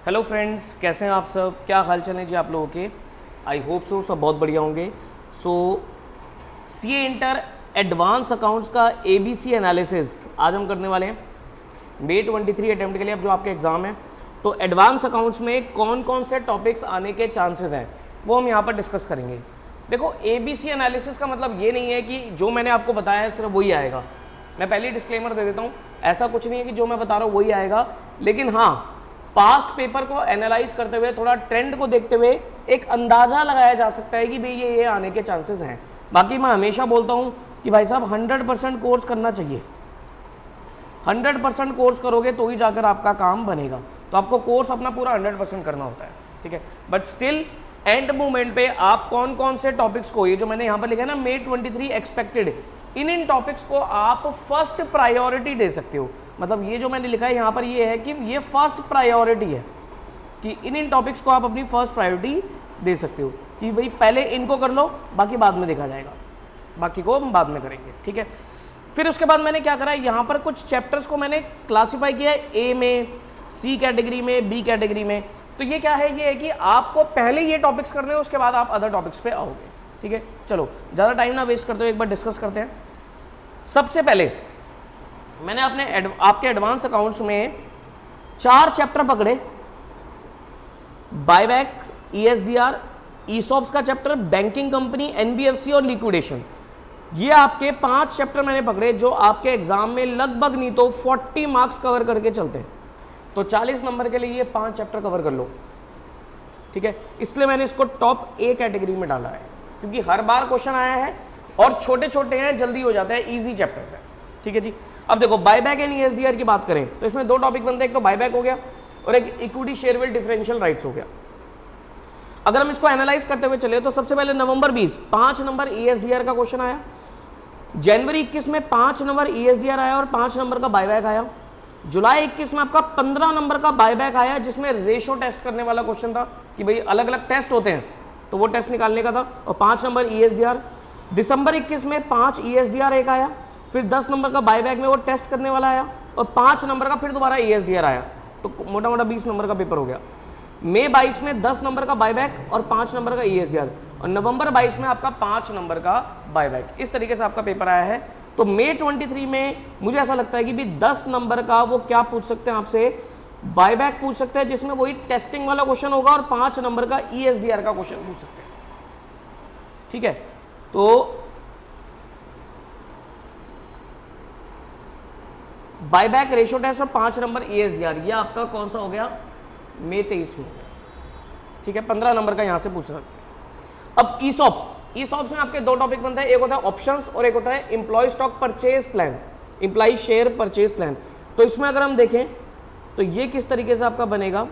Hello friends, कैसे हैं आप सब? क्या हाल चाल है जी आप लोगों के? आई होप सो सब बहुत बढ़िया होंगे। सीए इंटर एडवांस अकाउंट्स का एबीसी एनालिसिस आज हम करने वाले हैं May 23 अटैम्प्ट के लिए। अब जो आपके एग्ज़ाम है तो एडवांस अकाउंट्स में कौन कौन से टॉपिक्स आने के चांसेस हैं वो हम यहाँ पर डिस्कस करेंगे। देखो, एबीसी एनालिसिस का मतलब ये नहीं है कि जो मैंने आपको बताया है सिर्फ वही आएगा। मैं पहले ही डिस्क्लेमर दे देता हूँ, ऐसा कुछ नहीं है कि जो मैं बता रहा हूँ वही आएगा, लेकिन हाँ, पास्ट पेपर को एनालाइज करते हुए, थोड़ा ट्रेंड को देखते हुए एक अंदाज़ा लगाया जा सकता है कि भाई ये आने के चांसेस हैं। बाकी मैं हमेशा बोलता हूँ कि भाई साहब 100% कोर्स करना चाहिए। 100% कोर्स करोगे तो ही जाकर आपका काम बनेगा, तो आपको कोर्स अपना पूरा 100% करना होता है, ठीक है। बट स्टिल एंड मोमेंट पे आप कौन कौन से टॉपिक्स को, ये जो मैंने यहाँ पर लिखा है ना May 23 एक्सपेक्टेड, इन टॉपिक्स को आप फर्स्ट प्रायोरिटी दे सकते हो। मतलब ये जो मैंने लिखा है यहाँ पर ये है कि ये फर्स्ट प्रायोरिटी है कि इन टॉपिक्स को आप अपनी फर्स्ट प्रायोरिटी दे सकते हो कि भाई पहले इनको कर लो, बाकी बाद में देखा जाएगा, बाकी को हम बाद में करेंगे, ठीक है। फिर उसके बाद मैंने क्या करा है, यहाँ पर कुछ चैप्टर्स को मैंने क्लासीफाई किया है ए में, सी कैटेगरी में, बी कैटेगरी में। तो ये क्या है, ये है कि आपको पहले ये टॉपिक्स करने हैं, उसके बाद आप अदर टॉपिक्स पे आओगे, ठीक है। चलो ज़्यादा टाइम ना वेस्ट करते हुए एक बार डिस्कस करते हैं। सबसे पहले मैंने आपके एडवांस अकाउंट्स में 4 चैप्टर पकड़े, बायबैक, ईएसडीआर, ईसॉप्स का चैप्टर, बैंकिंग कंपनी, एनबीएफसी और लिक्विडेशन। ये आपके 5 चैप्टर मैंने पकड़े जो आपके एग्जाम में लगभग नहीं तो 40 मार्क्स कवर करके चलते हैं। तो 40 नंबर के लिए ये 5 चैप्टर कवर कर लो, ठीक है। इसलिए मैंने इसको टॉप ए कैटेगरी में डाला है, क्योंकि हर बार क्वेश्चन आया है और छोटे छोटे हैं, जल्दी हो जाता है, इजी चैप्टर्स है, ठीक है जी। अब देखो, बायबैक एंड ईएसडीआर की बात करें तो इसमें 2 टॉपिक बनते हैं, एक तो बायबैक हो गया और एक equity share will differential rights हो गया। अगर हम इसको एनालाइज करते हुए चले तो सबसे पहले नवंबर 20 5 नंबर ईएसडीआर का क्वेश्चन आया, जनवरी 21 में 5 नंबर ईएसडीआर आया और 5 नंबर का बायबैक आया, जुलाई 21 में आपका 15 नंबर का बायबैक आया जिसमें रेशो टेस्ट करने वाला क्वेश्चन था कि भाई अलग अलग टेस्ट होते हैं तो वो टेस्ट निकालने का था, और 5 नंबर ईएसडीआर। दिसंबर 21 में 5 ईएसडीआर एक आया, फिर 10 नंबर का बायबैक में वो टेस्ट करने वाला आया, और 5 नंबर का फिर दोबारा ईएसडीआर आया, तो मोटा मोटा 20 नंबर का पेपर हो गया। मई 22 में 10 नंबर का बायबैक और 5 नंबर का ईएसडीआर, और नवंबर 22 में आपका 5 नंबर का बायबैक। इस तरीके से आपका पेपर आया है। तो May 23 में मुझे ऐसा लगता है कि भी 10 नंबर का वो क्या पूछ सकते हैं आपसे, बायबैक पूछ सकते हैं जिसमें वही टेस्टिंग वाला क्वेश्चन होगा, और 5 नंबर का ईएसडीआर का क्वेश्चन पूछ सकते हैं, ठीक है। तो बायबैक, रेशो टेस्ट और 5 नंबर ईएसडीआर, ये आपका कौन सा हो गया, May 23 में हो गया, ठीक है। 15 नंबर का यहां से पूछ सकते हैं। अब ईसॉप्स में आपके 2 टॉपिक बनते हैं, एक होता है ऑप्शंस और एक होता है employ stock purchase plan, employ share purchase plan. तो इसमें अगर हम देखें तो ये किस तरीके से आपका बनेगा,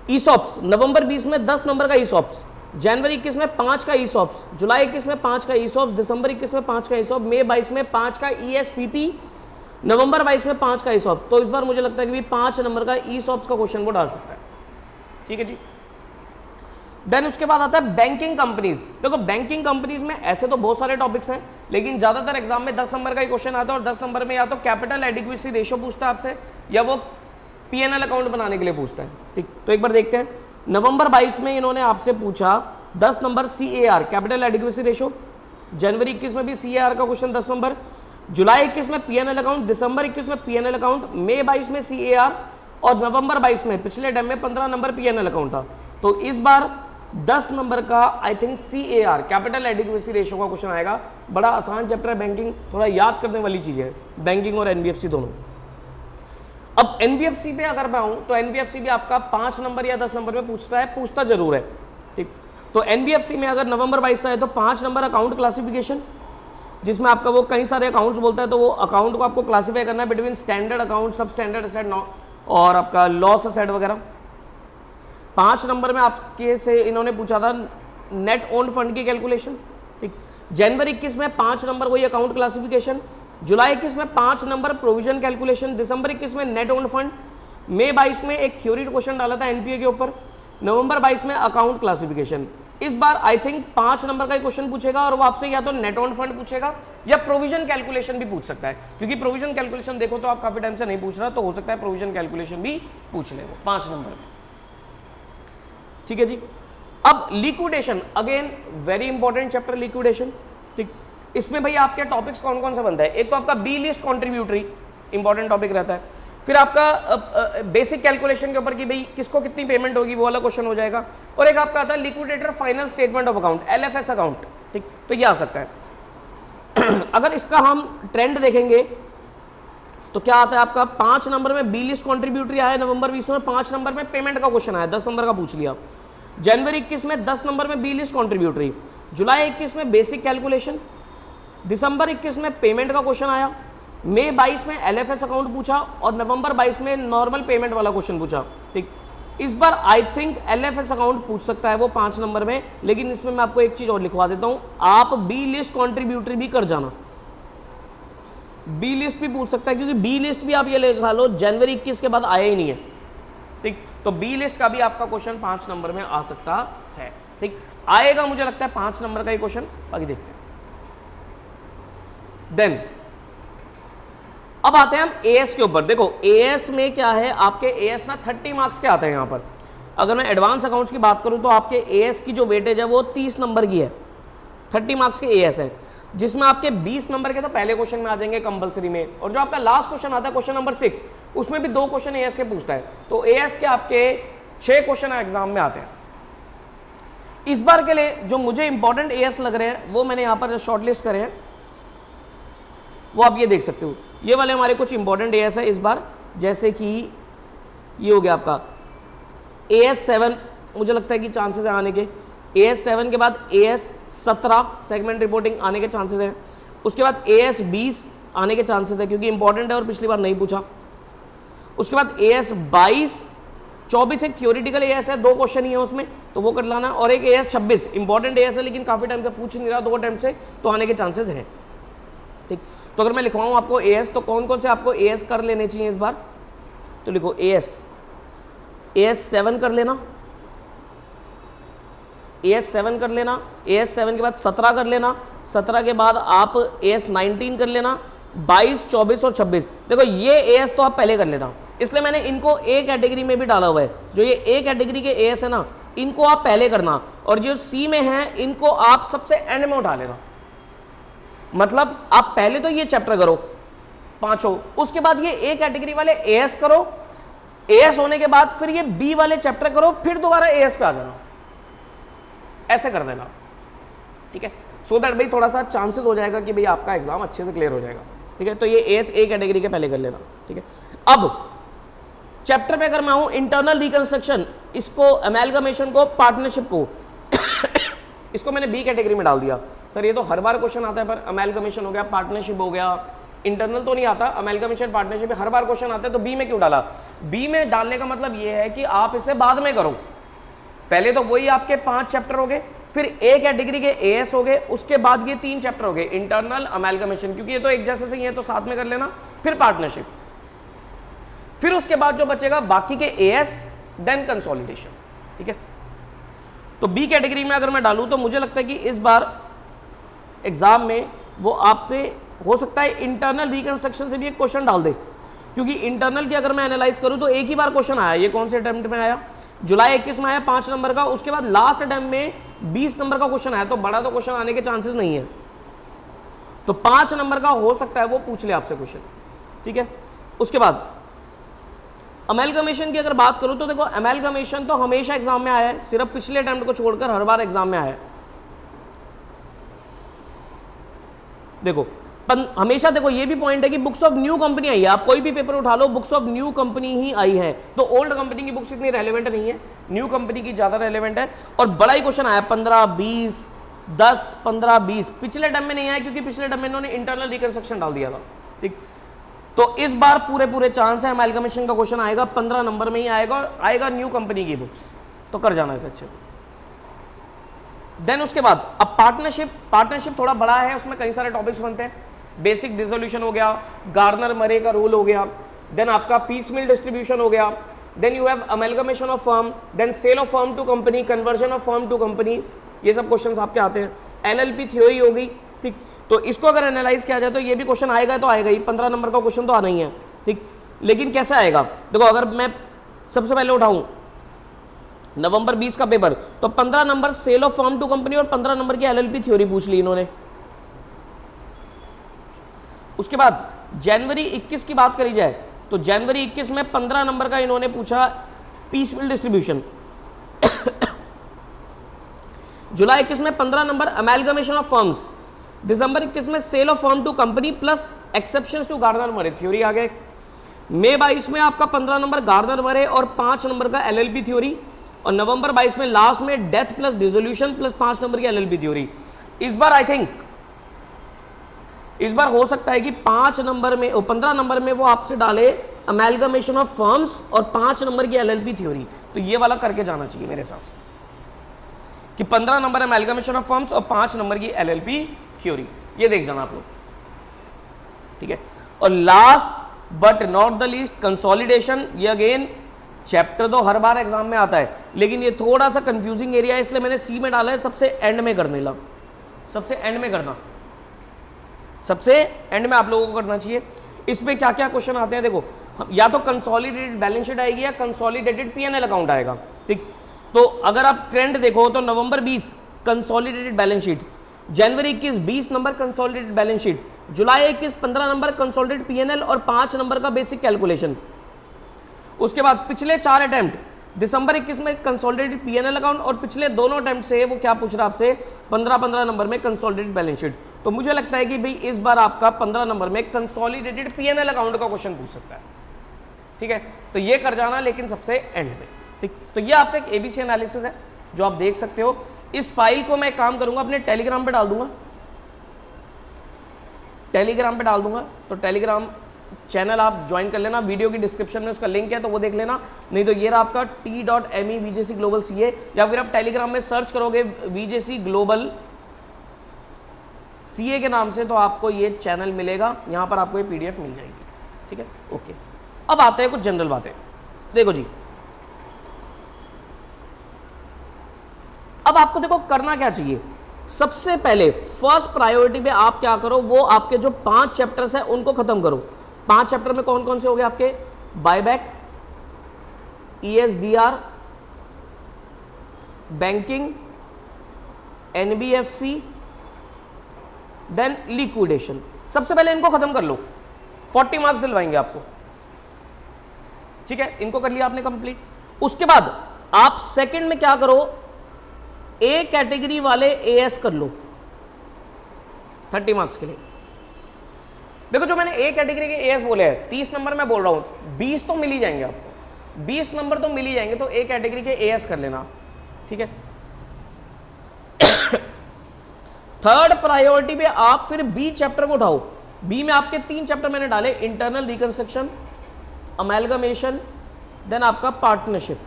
ईसॉप्स नवंबर 20 में 10 नंबर का ईसॉप्स, जनवरी 21 में 5 का ईसॉप्स, जुलाई 21 में 5 का ईसॉप्स, दिसंबर 21 में 5 का ईसॉप, मई 22 में 5 का ईएसपीपी, नवंबर 22 में 5 का ईसॉप। तो इस बार मुझे लगता है कि 5 नंबर का ईसॉप्स का क्वेश्चन वो डाल सकता है, ठीक है जी। देन उसके बाद आता है बैंकिंग कंपनीज। देखो, बैंकिंग कंपनीज में ऐसे तो बहुत सारे टॉपिक्स हैं, लेकिन ज्यादातर एग्जाम में 10 नंबर का ही क्वेश्चन आता है, और 10 नंबर में या तो कैपिटल एडिक्वेसी रेशियो पूछता है आपसे, या वो पीएनएल अकाउंट बनाने के लिए पूछता है, ठीक। तो एक बार देखते हैं, नवंबर 22 में इन्होंने आपसे पूछा 10 number CAR, capital adequacy ratio, जनवरी 21 में भी CAR का क्वेश्चन 10 नंबर, जुलाई 21 में पीएनएल अकाउंट, दिसंबर 21 में पीएनएल अकाउंट, मई 22 में CAR, और नवंबर 22 में पिछले टाइम में 15 नंबर पीएनएल अकाउंट था। तो इस बार 10 नंबर का I think CAR, capital adequacy ratio का क्वेश्चन आएगा। बड़ा आसान चैप्टर है बैंकिंग, थोड़ा याद करने वाली चीज है, बैंकिंग और एनबीएफसी दोनों। अब एनबीएफसी पे अगर मैं आऊं तो एनबीएफसी भी आपका 5 नंबर या 10 नंबर में पूछता जरूर है, ठीक। तो एनबीएफसी में अगर नवंबर 22 से है तो 5 नंबर अकाउंट क्लासिफिकेशन, जिसमें आपका वो कई सारे अकाउंट्स बोलता है, तो वो अकाउंट को आपको क्लासिफाई करना है बिटवीन स्टैंडर्ड अकाउंट, सब स्टैंडर्ड असेट और आपका लॉस असेट वगैरह। 5 नंबर में आपके से इन्होंने पूछा था नेट ओन्ड फंड की कैलकुलेशन, ठीक। जनवरी 21 में 5 नंबर वही अकाउंट क्लासिफिकेशन, जुलाई 21 में 5 नंबर प्रोविजन कैलकुलेशन, दिसंबर 21 में नेट ओन्ड फंड, मई 22 में एक थ्योरी क्वेश्चन डाला था एनपीए के ऊपर, नवंबर 22 में अकाउंट क्लासिफिकेशन। इस बार आई थिंक 5 नंबर का ही क्वेश्चन पूछेगा और वो आपसे या तो नेट ऑन फंड पूछेगा या प्रोविजन कैलकुलेशन भी पूछ सकता है, क्योंकि प्रोविजन कैलकुलेशन देखो तो आप काफी टाइम से नहीं पूछ रहा, तो हो सकता है प्रोविजन कैलकुलेशन भी पूछ ले वो 5 नंबर में। ठीक है जी। अब liquidation, again very important chapter liquidation. ठीक, इसमें भाई आपके टॉपिक्स कौन कौन से बनता है? एक तो आपका B list contributory important topic रहता है, फिर आपका बेसिक कैलकुलेशन के ऊपर कि भाई किसको कितनी पेमेंट होगी वो वाला क्वेश्चन हो जाएगा, और एक आपका आता है liquidator final statement of account, LFS account. ठीक, तो ये आ सकता है। अगर इसका हम ट्रेंड देखेंगे तो क्या आता है आपका 5 नंबर में बी लिस्ट कॉन्ट्रीब्यूटरी आया नवंबर 20 में, 5 नंबर में पेमेंट का क्वेश्चन आया, 10 नंबर का पूछ लिया। जनवरी 21 में 10 नंबर में बी लिस्ट कॉन्ट्रीब्यूटरी, जुलाई 21 में बेसिक कैलकुलेशन, दिसंबर 21 में पेमेंट का क्वेश्चन आया, मई 22 में एलएफएस अकाउंट पूछा और नवंबर 22 में नॉर्मल पेमेंट वाला क्वेश्चन पूछा। ठीक, इस बार आई थिंक एलएफएस अकाउंट पूछ सकता है वो 5 नंबर में, लेकिन इसमें मैं आपको एक चीज और लिखवा देता हूं, आप बी लिस्ट कॉन्ट्रीब्यूटरी भी कर जाना, बी लिस्ट भी पूछ सकता है, क्योंकि बी लिस्ट भी आप ये लिखा लो जनवरी 21 के बाद आया ही नहीं है। ठीक, तो बी लिस्ट का भी आपका क्वेश्चन 5 नंबर में आ सकता है। ठीक, आएगा मुझे लगता है 5 नंबर का ही क्वेश्चन, बाकी देखते हैं। देन अब आते हैं हम एएस के ऊपर। देखो एएस में क्या है, आपके एएस ना 30 मार्क्स के आते हैं यहाँ पर। अगर मैं एडवांस अकाउंट्स की बात करूँ तो आपके एएस की जो वेटेज है वो 30 नंबर की है, 30 मार्क्स के एएस है, जिसमें आपके 20 नंबर के तो पहले क्वेश्चन में आ जाएंगे कंपलसरी में, और जो आपका लास्ट क्वेश्चन आता है क्वेश्चन नंबर 6, उसमें भी 2 क्वेश्चन एएस के पूछता है। तो एएस के आपके 6 क्वेश्चन एग्जाम में आते हैं। इस बार के लिए जो मुझे इंपॉर्टेंट एएस लग रहे हैं वो मैंने यहाँ पर शॉर्टलिस्ट करे हैं, वो आप ये देख सकते हो। ये वाले हमारे कुछ इंपॉर्टेंट एएस है इस बार, जैसे कि ये हो गया आपका एएस 7, मुझे लगता है कि चांसेस है आने के। एएस 7 के बाद एएस 17 सेगमेंट रिपोर्टिंग आने के चांसेस हैं। उसके बाद एएस 20 आने के चांसेस है, क्योंकि इंपॉर्टेंट है और पिछली बार नहीं पूछा। उसके बाद एएस 22, 24 एक थ्योरेटिकल एएस है, 2 क्वेश्चन ही है उसमें, तो वो कर लाना, और एक एएस 26 इंपॉर्टेंट एएस है लेकिन काफी टाइम से पूछ नहीं रहा, 2 अटेम्प्ट से, तो आने के चांसेस है। ठीक, तो अगर मैं लिखवाऊँ आपको एएस, तो कौन कौन से आपको एएस कर लेने चाहिए इस बार? तो लिखो एएस 7 कर लेना, एएस 7 कर लेना, एएस 7 के बाद 17 कर लेना, 17 के बाद आप एएस 19 कर लेना, 22, 24 और 26। देखो ये एएस तो आप पहले कर लेना, इसलिए मैंने इनको ए कैटेगरी में भी डाला हुआ है। जो ये ए कैटेगरी के एएस है ना, इनको आप पहले करना, और जो सी में है इनको आप सबसे एंड में उठा लेना। मतलब आप पहले तो ये चैप्टर करो 5, उसके बाद ये ए कैटेगरी वाले एएस करो, एएस होने के बाद फिर ये बी वाले चैप्टर करो, फिर दोबारा एएस पे आ जाना, ऐसे कर देना। ठीक है, सो दैट भाई थोड़ा सा चांसेस हो जाएगा कि भाई आपका एग्जाम अच्छे से क्लियर हो जाएगा। ठीक है, तो ये एएस ए कैटेगरी के पहले कर लेना। ठीक है, अब चैप्टर पे अगर मैं आऊं इंटरनल रिकंस्ट्रक्शन, इसको अमेलगमेशन को, पार्टनरशिप को इसको मैंने बी कैटेगरी में डाल दिया। सर ये तो हर बार क्वेश्चन आता है, पर अमेलगमेशन हो गया, पार्टनरशिप हो गया, इंटरनल तो नहीं आता, अमेलगमेशन पार्टनरशिप हर बार क्वेश्चन आता है, तो बी में क्यों डाला? बी में डालने का मतलब ये है कि आप इसे बाद में करो। पहले तो वही आपके 5 चैप्टर हो गए, फिर ए कैटेगरी के एएस हो गए, उसके बाद ये 3 चैप्टर हो गए, इंटरनल, अमेलगमेशन, क्योंकि ये तो एक जैसे से ही है तो साथ में कर लेना, फिर पार्टनरशिप, फिर उसके बाद जो बचेगा बाकी के एएस, देन कंसोलिडेशन। ठीक है, तो बी कैटेगरी में अगर मैं डालूं तो मुझे लगता है कि इस बार एग्जाम में वो आपसे हो सकता है इंटरनल रिकंस्ट्रक्शन से भी एक क्वेश्चन डाल दे, क्योंकि इंटरनल की अगर मैं एनालाइज करूं तो एक ही बार क्वेश्चन आया। ये कौन से अटेम्प्ट में आया? जुलाई 21 में आया 5 नंबर का, उसके बाद लास्ट अटेम्प्ट में 20 नंबर का क्वेश्चन आया, तो बड़ा तो क्वेश्चन आने के चांसेस नहीं है, तो 5 नंबर का हो सकता है वो पूछ ले आपसे क्वेश्चन। ठीक है, उसके बाद अमेलगमेशन की अगर बात करूं तो देखो अमेलगमेशन तो हमेशा एग्जाम में आया है, सिर्फ पिछले अटेम्प्ट को छोड़कर हर बार एग्जाम में आया है। देखो हमेशा देखो ये भी पॉइंट है कि बुक्स ऑफ न्यू कंपनी आई है, आप कोई भी पेपर उठा लो बुक्स ऑफ न्यू कंपनी ही आई है, तो ओल्ड कंपनी की बुक्स इतनी रेलेवेंट नहीं है, न्यू कंपनी की ज्यादा रेलेवेंट है। और बड़ा ही क्वेश्चन आया 15, 20, 10, 15, 20, पिछले टर्म में नहीं आया क्योंकि पिछले टर्म में इन्होंने इंटरनल रिकंस्ट्रक्शन डाल दिया था। ठीक, तो इस बार पूरे चांस है अमेलगमेशन का क्वेश्चन आएगा, 15 नंबर में ही आएगा, और आएगा न्यू कंपनी की बुक्स, तो कर जाना इसे अच्छे। देन उसके बाद अब पार्टनरशिप थोड़ा बड़ा है, उसमें कई सारे टॉपिक्स बनते हैं। बेसिक डिसोल्यूशन हो गया, गार्नर मरे का रूल हो गया, देन आपका पीस मिल डिस्ट्रीब्यूशन हो गया, then you have amalgamation of firm, then sale of firm to company, conversion of firm to company, ये सब क्वेश्चन आपके आते हैं। एलएलपी थ्योरी हो गई, ठीक। तो इसको अगर एनालाइज किया जाए तो ये भी क्वेश्चन आएगा, तो आएगा ही, 15 नंबर का क्वेश्चन तो आना ही है, ठीक। लेकिन कैसे आएगा, देखो अगर मैं सबसे पहले उठाऊं नवंबर 20 का पेपर, तो 15 number sale of firm to company और 15 नंबर की एलएलपी थ्योरी पूछ ली इन्होंने। उसके बाद जनवरी 21 की बात करी जाए तो जनवरी 21 में 15 नंबर का इन्होंने पूछा पीसफुल डिस्ट्रीब्यूशन। जुलाई 21 में 15 नंबर अमेलगमेशन ऑफ फर्म्स। दिसंबर 21 में sale of firm to company plus exceptions to Gardner Murray theory आ गए। मई 22 में आपका 15 नंबर गार्डनर मरे और 5 नंबर का एलएलपी थ्योरी, और नवंबर 22 में लास्ट में death plus dissolution plus 5 number की एलएलपी थ्योरी। इस बार आई थिंक इस बार हो सकता है कि 5 नंबर में और 15 नंबर में वो आपसे डाले अमेलगमेशन ऑफ फर्म्स और 5 नंबर की एलएलपी थ्योरी। तो ये वाला करके जाना चाहिए मेरे हिसाब से कि 15 नंबर अमेलगमेशन ऑफ फर्म्स और 5 नंबर की एलएलपी थ्योरी, ये देख जाना आप लोग, ठीक है। और last but not the least consolidation. ये अगेन चैप्टर तो हर बार एग्जाम में आता है, लेकिन ये थोड़ा सा कंफ्यूजिंग एरिया है, इसलिए मैंने सी में डाला है, सबसे एंड में करने लगा, सबसे एंड में करना, सबसे एंड में आप लोगों को करना चाहिए। इसमें क्या क्या क्वेश्चन आते हैं देखो, या तो कंसोलिडेटेड बैलेंस शीट आएगी या कंसोलिडेटेड पीएनएल अकाउंट आएगा, ठीक। तो अगर आप ट्रेंड देखो तो नवंबर 20 कंसोलिडेटेड बैलेंस शीट, जनवरी 21 20 नंबर कंसोलिडेटेड बैलेंस शीट, जुलाई 21 15 नंबर कंसोलिडेटेड पीएनएल और 5 नंबर का बेसिक कैलकुलेशन। उसके बाद पिछले 4 अटेम्प्ट, दिसंबर 21 में कंसोलिडेटेड पीएनएल अकाउंट और पिछले दोनों अटेम्प्ट से वो क्या पूछ रहा है आपसे 15-15 नंबर में कंसोलिडेटेड बैलेंस शीट। तो मुझे लगता है कि भाई इस बार आपका 15 नंबर में कंसोलिडेटेड पीएनएल अकाउंट का क्वेश्चन पूछ सकता है, ठीक है। तो ये कर जाना, लेकिन सबसे एंड में, ठीक। तो ये आपका एक एबीसी एनालिसिस है जो आप देख सकते हो। इस फाइल को मैं काम करूंगा अपने टेलीग्राम पे डाल दूंगा, टेलीग्राम पे डाल दूंगा, तो टेलीग्राम चैनल आप ज्वाइन कर लेना, वीडियो की डिस्क्रिप्शन में उसका लिंक है तो वो देख लेना। नहीं तो ये रहा आपका t.me VJC ग्लोबल CA, या फिर आप टेलीग्राम में सर्च करोगे VJC ग्लोबल CA के नाम से तो आपको ये चैनल मिलेगा, यहाँ पर आपको ये PDF मिल जाएगी, ठीक है। ओके, अब आते हैं कुछ जनरल बातें। देखो जी, अब आपको देखो करना क्या चाहिए। सबसे पहले फर्स्ट प्रायोरिटी पे आप क्या करो, वो आपके जो 5 चैप्टर्स हैं उनको खत्म करो। 5 चैप्टर में कौन कौन से हो गए आपके, buyback, ESDR, banking, NBFC, then liquidation. सबसे पहले इनको खत्म कर लो, 40 मार्क्स दिलवाएंगे आपको, ठीक है। इनको कर लिया आपने कंप्लीट। उसके बाद आप सेकंड में क्या करो, ए कैटेगरी वाले AS कर लो 30 मार्क्स के लिए। देखो जो मैंने ए कैटेगरी के AS बोले हैं 30 नंबर मैं बोल रहा हूं, 20 तो मिल ही जाएंगे आपको, 20 नंबर तो मिल ही जाएंगे, तो ए कैटेगरी के AS कर लेना, ठीक है। थर्ड प्रायोरिटी पे आप फिर बी चैप्टर को उठाओ। बी में आपके 3 चैप्टर मैंने डाले, इंटरनल रिकंस्ट्रक्शन, अमेलगमेशन, देन आपका पार्टनरशिप,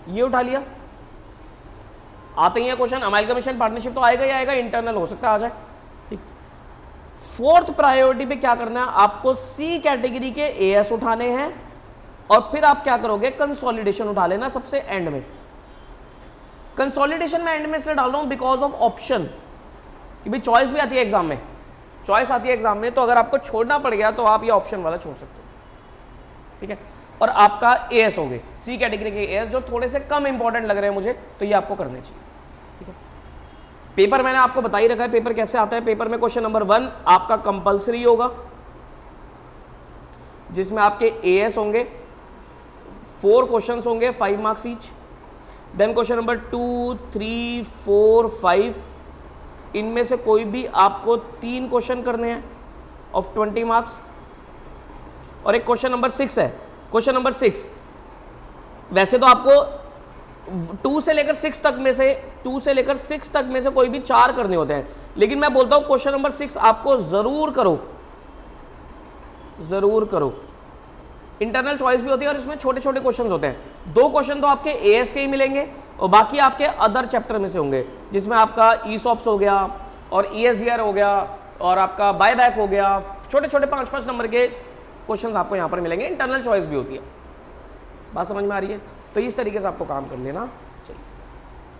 ये उठा लिया। आते ही है क्वेश्चन, अमेलगमेशन पार्टनरशिप तो आएगा ही आएगा, इंटरनल हो सकता है आ जाए, ठीक। फोर्थ प्रायोरिटी पे क्या करना है आपको, सी कैटेगरी के AS उठाने हैं, और फिर आप क्या करोगे, कंसोलिडेशन उठा लेना सबसे एंड में। कंसोलिडेशन में एंड में इसलिए डाल रहा हूं बिकॉज ऑफ ऑप्शन, कि भाई चॉइस भी आती है एग्जाम में, चॉइस आती है एग्जाम में, तो अगर आपको छोड़ना पड़ गया तो आप ये ऑप्शन वाला छोड़ सकते हो, ठीक है। और आपका AS हो गए, सी कैटेगरी के AS जो थोड़े से कम इंपॉर्टेंट लग रहे हैं मुझे, तो ये आपको करने चाहिए, ठीक है। पेपर मैंने आपको बता ही रखा है पेपर कैसे आता है। पेपर में क्वेश्चन नंबर 1 आपका कंपल्सरी होगा, जिसमें आपके AS होंगे, 4 क्वेश्चंस होंगे, 5 marks each. Then question number 2, 3, 4, 5, इनमें से कोई भी आपको 3 क्वेश्चन करने हैं ऑफ 20 मार्क्स। और एक क्वेश्चन नंबर 6 है। क्वेश्चन नंबर 6 वैसे तो आपको 2 से लेकर 6 तक में से 2 से लेकर 6 तक में से कोई भी 4 करने होते हैं, लेकिन मैं बोलता हूं क्वेश्चन नंबर 6 आपको जरूर करो, जरूर करो। इंटरनल चॉइस भी होती है और इसमें छोटे छोटे क्वेश्चंस होते हैं। 2 क्वेश्चन तो आपके AS के ही मिलेंगे और बाकी आपके अदर चैप्टर में से होंगे, जिसमें आपका ESOPs हो गया और ESDR हो गया और आपका बायबैक हो गया। छोटे छोटे 5-5 नंबर के क्वेश्चंस आपको यहाँ पर मिलेंगे। इंटरनल चॉइस भी होती है, बात समझ में आ रही है। तो इस तरीके से आपको काम कर लेना चाहिए,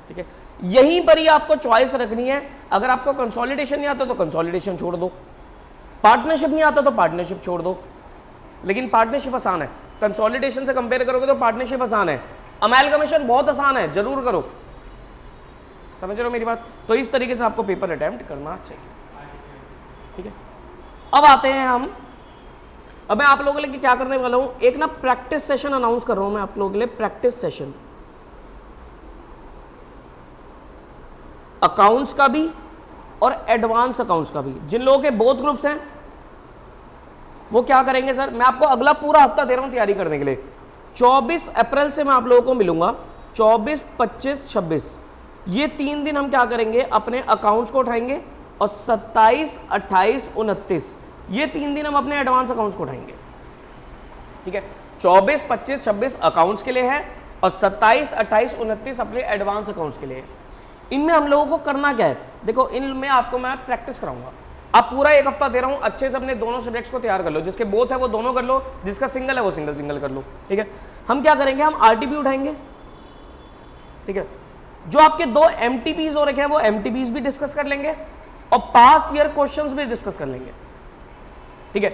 ठीक है। यहीं पर ही आपको चॉइस रखनी है। अगर आपको कंसोलिडेशन नहीं आता तो कंसोलिडेशन छोड़ दो, पार्टनरशिप नहीं आता तो पार्टनरशिप छोड़ दो। लेकिन पार्टनरशिप आसान है, कंसोलिडेशन से कंपेयर करोगे तो पार्टनरशिप आसान है, अमेलगमेशन बहुत आसान है, जरूर करो। समझ रहे हो मेरी बात? तो इस तरीके से आपको पेपर अटेम्प्ट करना चाहिए। ठीक है, अब आते हैं हम, अब मैं आप लोगों के लिए क्या करने वाला हूं, एक ना प्रैक्टिस सेशन अनाउंस कर रहा हूं मैं आप लोगों के लिए, प्रैक्टिस सेशन अकाउंट्स का भी और एडवांस अकाउंट्स का भी। जिन लोगों के बोथ ग्रुप्स हैं वो क्या करेंगे सर, मैं आपको अगला पूरा हफ्ता दे रहा हूं तैयारी करने के लिए। 24 अप्रैल से मैं आप लोगों को मिलूंगा, 24, 25, 26 ये 3 दिन हम क्या करेंगे, अपने अकाउंट्स को उठाएंगे, और 27, 28, 29 ये 3 दिन हम अपने एडवांस अकाउंट्स को उठाएंगे। ठीक है, 24, 25, 26 अकाउंट्स के लिए है, और 27, 28, 29 अपने एडवांस अकाउंट्स के लिए है। इनमें हम लोगों को करना क्या है, देखो इनमें आपको मैं प्रैक्टिस कराऊंगा। आप पूरा एक हफ्ता दे रहा हूं, अच्छे से अपने दोनों सब्जेक्ट्स को तैयार कर लो, जिसके बोथ है वो दोनों कर लो, जिसका सिंगल है वो सिंगल सिंगल कर लो। ठीक है, हम क्या करेंगे, हम आरटीपी उठाएंगे। ठीक है, जो आपके 2 एमटीपीज हो रखे हैं वो एमटीपीज भी डिस्कस कर लेंगे, और पास्ट ईयर क्वेश्चंस भी डिस्कस कर लेंगे। ठीक है,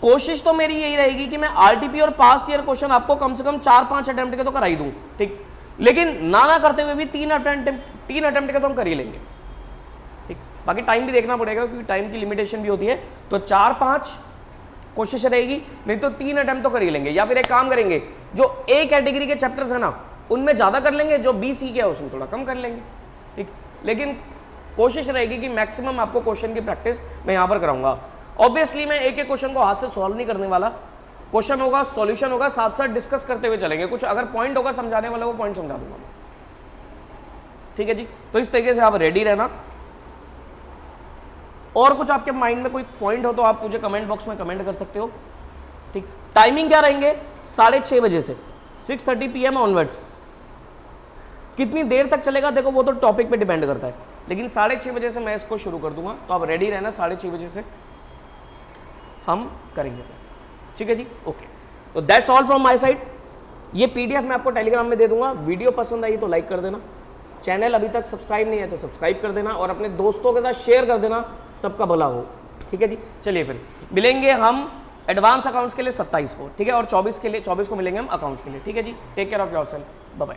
कोशिश तो मेरी यही रहेगी कि मैं आरटीपी और पास्ट ईयर क्वेश्चन आपको कम से कम 4-5 अटेम्प्ट के तो कराई दूं। ठीक, लेकिन ना करते हुए भी 3 अटेम्प्ट के तो हम कर ही लेंगे। ठीक, बाकी टाइम भी देखना पड़ेगा क्योंकि टाइम की लिमिटेशन भी होती है, तो 4-5 कोशिश रहेगी, नहीं तो 3 अटेम्प्ट तो कर ही लेंगे। या फिर एक काम करेंगे, जो ए कैटेगरी के चैप्टर्स है ना उनमें ज्यादा कर लेंगे, जो बी सी के है उसमें थोड़ा कम कर लेंगे। ठीक, लेकिन कोशिश रहेगी कि मैक्सिमम आपको क्वेश्चन की प्रैक्टिस मैं यहां पर कराऊंगा। ऑब्वियसली मैं एक एक क्वेश्चन को हाथ से सॉल्व नहीं करने वाला, क्वेश्चन होगा, सॉल्यूशन होगा, साथ साथ डिस्कस करते हुए चलेंगे। कुछ अगर पॉइंट होगा समझाने वाला वो पॉइंट समझा दूंगा। ठीक है जी, तो इस तरीके से आप रेडी रहना। और कुछ आपके माइंड में कोई पॉइंट हो तो आप मुझे कमेंट बॉक्स में कमेंट कर सकते हो। ठीक, टाइमिंग क्या रहेंगे, 6:30 बजे से 6:30 PM ऑनवर्ड्स। कितनी देर तक चलेगा देखो वो तो टॉपिक पे डिपेंड करता है, लेकिन 6:30 बजे से मैं इसको शुरू कर दूंगा, तो आप रेडी रहना। 6:30 बजे से हम करेंगे सर। ठीक है जी, ओके, तो that's all from my side. ये PDF मैं आपको टेलीग्राम में दे दूंगा। वीडियो पसंद आई तो लाइक कर देना, चैनल अभी तक सब्सक्राइब नहीं है तो सब्सक्राइब कर देना, और अपने दोस्तों के साथ शेयर कर देना, सबका भला हो। ठीक है जी, चलिए फिर मिलेंगे हम एडवांस अकाउंट्स के लिए 27 को। ठीक है, और 24 को मिलेंगे हम अकाउंट्स के लिए। ठीक है जी, take care of yourself, bye bye.